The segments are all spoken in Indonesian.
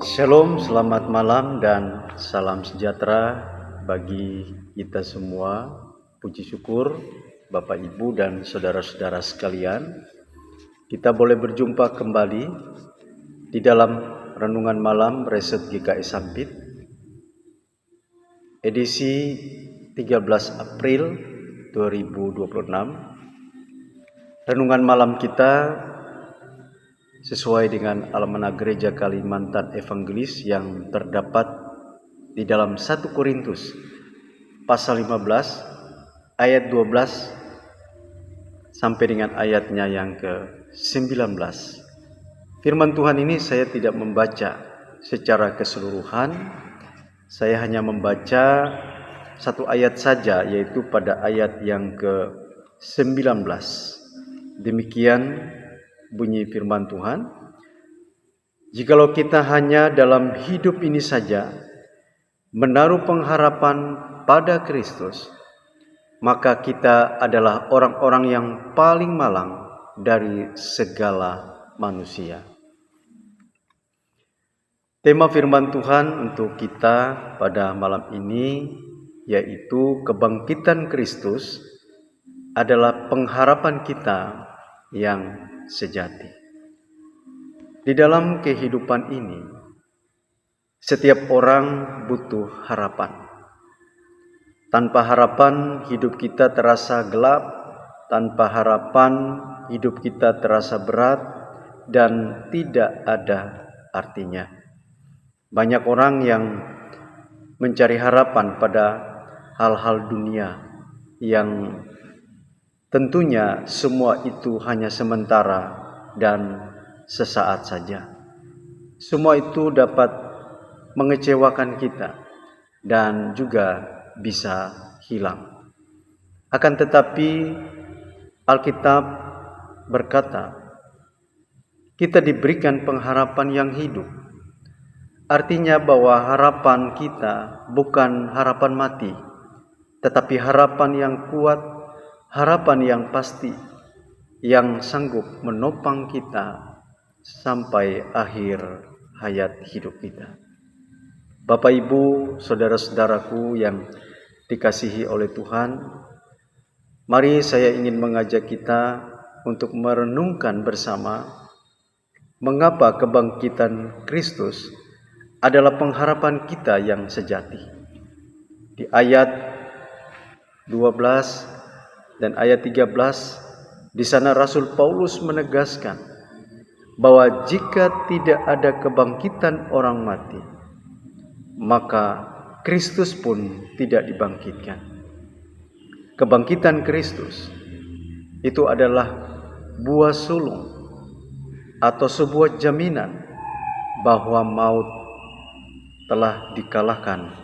Shalom, selamat malam dan salam sejahtera bagi kita semua. Puji syukur Bapak Ibu dan saudara-saudara sekalian, kita boleh berjumpa kembali di dalam renungan malam Reset GKI Sampit, edisi 13 April 2026. Renungan malam kita sesuai dengan Almanak Gereja Kalimantan Evangelis yang terdapat di dalam 1 Korintus pasal 15 ayat 12 sampai dengan ayatnya yang ke-19. Firman Tuhan ini saya tidak membaca secara keseluruhan, saya hanya membaca satu ayat saja, yaitu pada ayat yang ke-19. Demikian bunyi firman Tuhan, "Jikalau kita hanya dalam hidup ini saja menaruh pengharapan pada Kristus, maka kita adalah orang-orang yang paling malang dari segala manusia." Tema firman Tuhan untuk kita pada malam ini yaitu kebangkitan Kristus adalah pengharapan kita yang sejati. Di dalam kehidupan ini, setiap orang butuh harapan. Tanpa harapan, hidup kita terasa gelap. Tanpa harapan, hidup kita terasa berat dan tidak ada artinya. Banyak orang yang mencari harapan pada hal-hal dunia yang tentunya semua itu hanya sementara dan sesaat saja. Semua itu dapat mengecewakan kita dan juga bisa hilang. Akan tetapi Alkitab berkata, kita diberikan pengharapan yang hidup. Artinya bahwa harapan kita bukan harapan mati, tetapi harapan yang kuat, harapan yang pasti, yang sanggup menopang kita sampai akhir hayat hidup kita. Bapak Ibu, saudara-saudaraku yang dikasihi oleh Tuhan, mari saya ingin mengajak kita untuk merenungkan bersama mengapa kebangkitan Kristus adalah pengharapan kita yang sejati. Di ayat 12 dan ayat 13, di sana Rasul Paulus menegaskan bahwa jika tidak ada kebangkitan orang mati, maka Kristus pun tidak dibangkitkan. Kebangkitan Kristus itu adalah buah sulung atau sebuah jaminan bahwa maut telah dikalahkan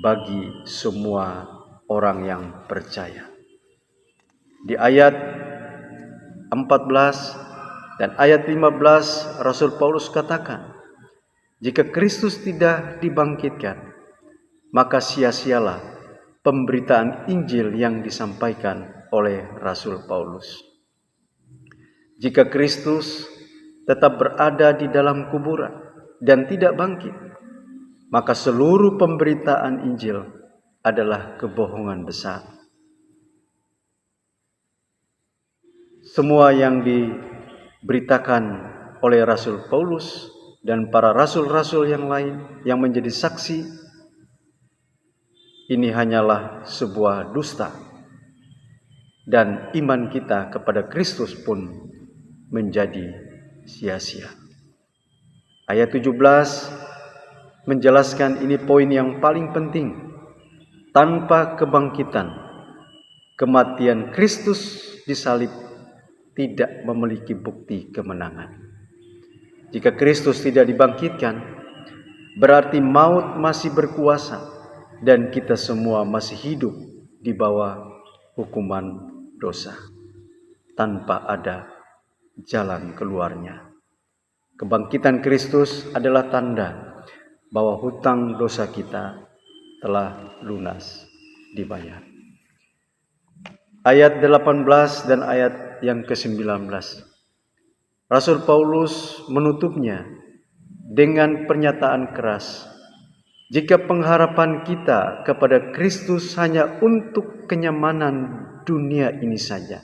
bagi semua orang yang percaya. Di ayat 14 dan ayat 15 Rasul Paulus katakan, jika Kristus tidak dibangkitkan, maka sia-sialah pemberitaan Injil yang disampaikan oleh Rasul Paulus. Jika Kristus tetap berada di dalam kuburan dan tidak bangkit, maka seluruh pemberitaan Injil adalah kebohongan besar. Semua yang diberitakan oleh Rasul Paulus dan para rasul-rasul yang lain yang menjadi saksi, ini hanyalah sebuah dusta, dan iman kita kepada Kristus pun menjadi sia-sia. Ayat 17 menjelaskan, ini poin yang paling penting, tanpa kebangkitan, kematian Kristus disalib tidak memiliki bukti kemenangan. Jika Kristus tidak dibangkitkan, berarti maut masih berkuasa dan kita semua masih hidup di bawah hukuman dosa tanpa ada jalan keluarnya. Kebangkitan Kristus adalah tanda bahwa hutang dosa kita telah lunas dibayar. Ayat 18 dan ayat yang ke-19. Rasul Paulus menutupnya dengan pernyataan keras, jika pengharapan kita kepada Kristus hanya untuk kenyamanan dunia ini saja,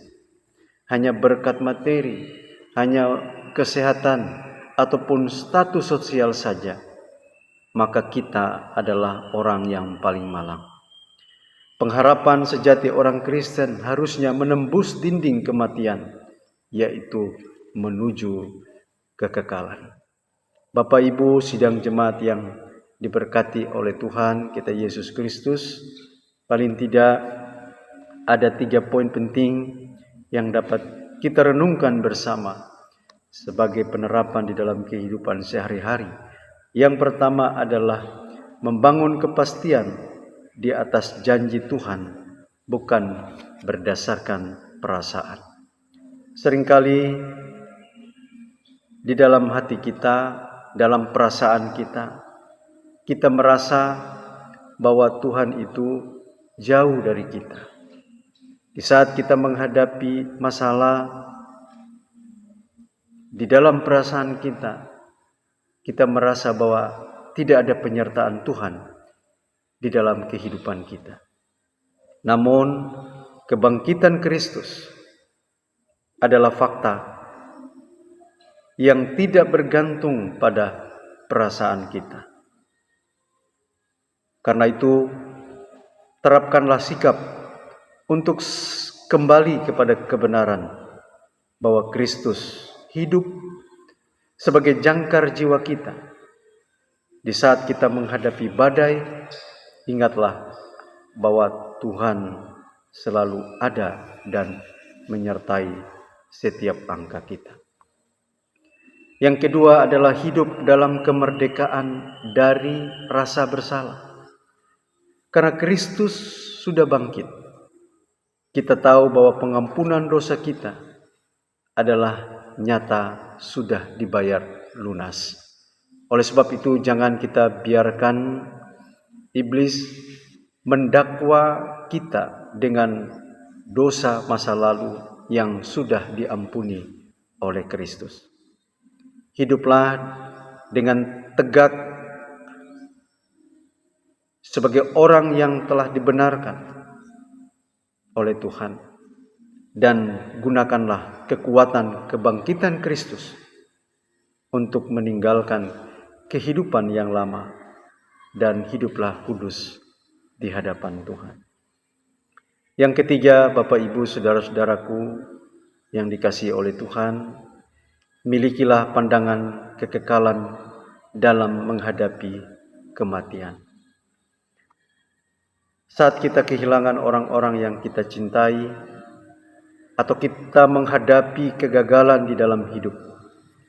hanya berkat materi, hanya kesehatan, ataupun status sosial saja, maka kita adalah orang yang paling malang. Pengharapan sejati orang Kristen harusnya menembus dinding kematian, yaitu menuju kekekalan. Bapak Ibu sidang jemaat yang diberkati oleh Tuhan kita Yesus Kristus, paling tidak ada 3 poin penting yang dapat kita renungkan bersama sebagai penerapan di dalam kehidupan sehari-hari. Yang pertama adalah membangun kepastian di atas janji Tuhan, bukan berdasarkan perasaan. Seringkali di dalam hati kita, dalam perasaan kita, kita merasa bahwa Tuhan itu jauh dari kita. Di saat kita menghadapi masalah, di dalam perasaan kita, kita merasa bahwa tidak ada penyertaan Tuhan di dalam kehidupan kita. Namun, kebangkitan Kristus adalah fakta yang tidak bergantung pada perasaan kita. Karena itu, terapkanlah sikap untuk kembali kepada kebenaran bahwa Kristus hidup sebagai jangkar jiwa kita. Di saat kita menghadapi badai, ingatlah bahwa Tuhan selalu ada dan menyertai setiap langkah kita. Yang kedua adalah hidup dalam kemerdekaan dari rasa bersalah. Karena Kristus sudah bangkit, kita tahu bahwa pengampunan dosa kita adalah nyata, sudah dibayar lunas. Oleh sebab itu, jangan kita biarkan iblis mendakwa kita dengan dosa masa lalu yang sudah diampuni oleh Kristus. Hiduplah dengan tegak sebagai orang yang telah dibenarkan oleh Tuhan, dan gunakanlah kekuatan kebangkitan Kristus untuk meninggalkan kehidupan yang lama dan hiduplah kudus di hadapan Tuhan. Yang ketiga, Bapak Ibu saudara-saudaraku yang dikasihi oleh Tuhan, milikilah pandangan kekekalan dalam menghadapi kematian. Saat kita kehilangan orang-orang yang kita cintai, atau kita menghadapi kegagalan di dalam hidup,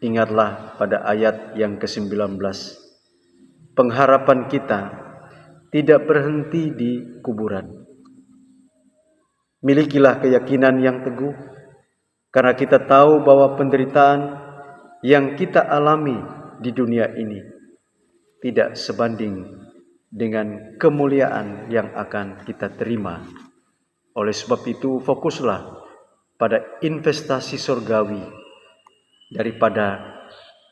ingatlah pada ayat yang ke-19. Pengharapan kita tidak berhenti di kuburan. Milikilah keyakinan yang teguh, karena kita tahu bahwa penderitaan yang kita alami di dunia ini tidak sebanding dengan kemuliaan yang akan kita terima. Oleh sebab itu, fokuslah pada investasi surgawi daripada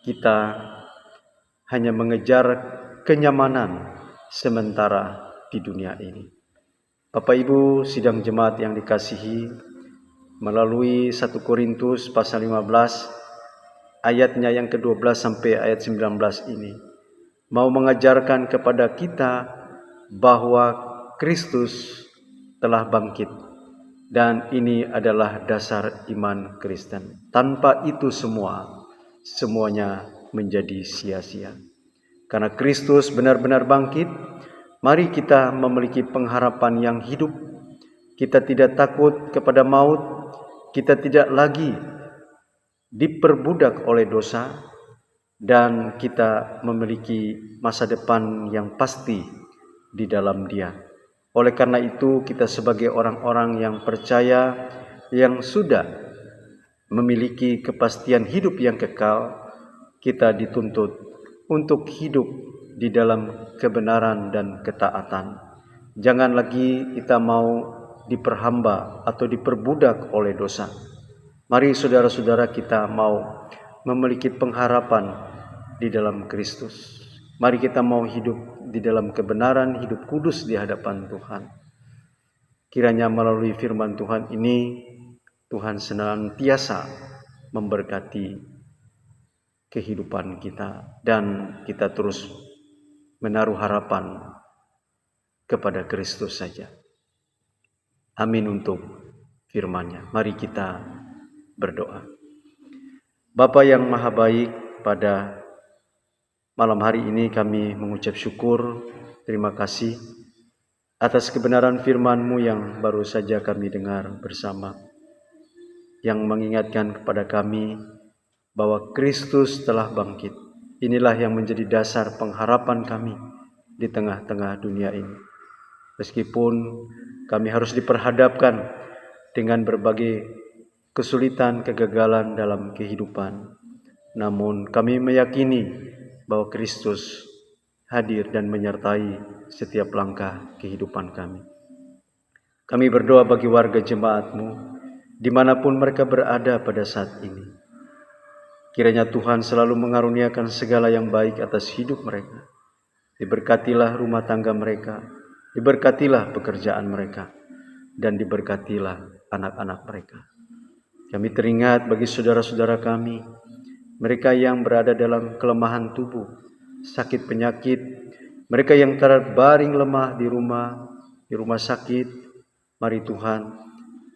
kita hanya mengejar kenyamanan sementara di dunia ini. Bapak Ibu sidang jemaat yang dikasihi, melalui 1 Korintus pasal 15 ayatnya yang ke-12 sampai ayat 19 ini mau mengajarkan kepada kita bahwa Kristus telah bangkit, dan ini adalah dasar iman Kristen. Tanpa itu semuanya menjadi sia-sia. Karena Kristus benar-benar bangkit, mari kita memiliki pengharapan yang hidup. Kita tidak takut kepada maut, kita tidak lagi diperbudak oleh dosa, dan kita memiliki masa depan yang pasti di dalam Dia. Oleh karena itu, kita sebagai orang-orang yang percaya, yang sudah memiliki kepastian hidup yang kekal, kita dituntut untuk hidup di dalam kebenaran dan ketaatan. Jangan lagi kita mau diperhamba atau diperbudak oleh dosa. Mari saudara-saudara kita mau memiliki pengharapan di dalam Kristus. Mari kita mau hidup di dalam kebenaran, hidup kudus di hadapan Tuhan. Kiranya melalui firman Tuhan ini, Tuhan senantiasa memberkati kehidupan kita dan kita terus menaruh harapan kepada Kristus saja. Amin untuk firman-Nya. Mari kita berdoa. Bapa yang Maha Baik, pada malam hari ini kami mengucap syukur, terima kasih atas kebenaran firman-Mu yang baru saja kami dengar bersama, yang mengingatkan kepada kami bahwa Kristus telah bangkit. Inilah yang menjadi dasar pengharapan kami di tengah-tengah dunia ini. Meskipun kami harus diperhadapkan dengan berbagai kesulitan, kegagalan dalam kehidupan, namun kami meyakini bahwa Kristus hadir dan menyertai setiap langkah kehidupan kami. Kami berdoa bagi warga jemaat-Mu dimanapun mereka berada pada saat ini. Kiranya Tuhan selalu mengaruniakan segala yang baik atas hidup mereka. Diberkatilah rumah tangga mereka, diberkatilah pekerjaan mereka, dan diberkatilah anak-anak mereka. Kami teringat bagi saudara-saudara kami, mereka yang berada dalam kelemahan tubuh, sakit penyakit, mereka yang terbaring lemah di rumah sakit. Mari Tuhan,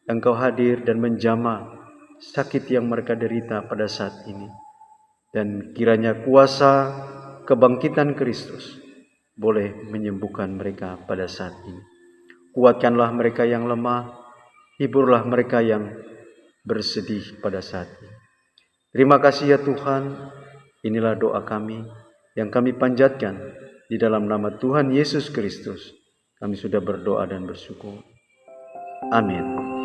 Engkau hadir dan menjamah sakit yang mereka derita pada saat ini. Dan kiranya kuasa kebangkitan Kristus boleh menyembuhkan mereka pada saat ini. Kuatkanlah mereka yang lemah, hiburlah mereka yang bersedih pada saat ini. Terima kasih ya Tuhan, inilah doa kami yang kami panjatkan di dalam nama Tuhan Yesus Kristus. Kami sudah berdoa dan bersyukur. Amin.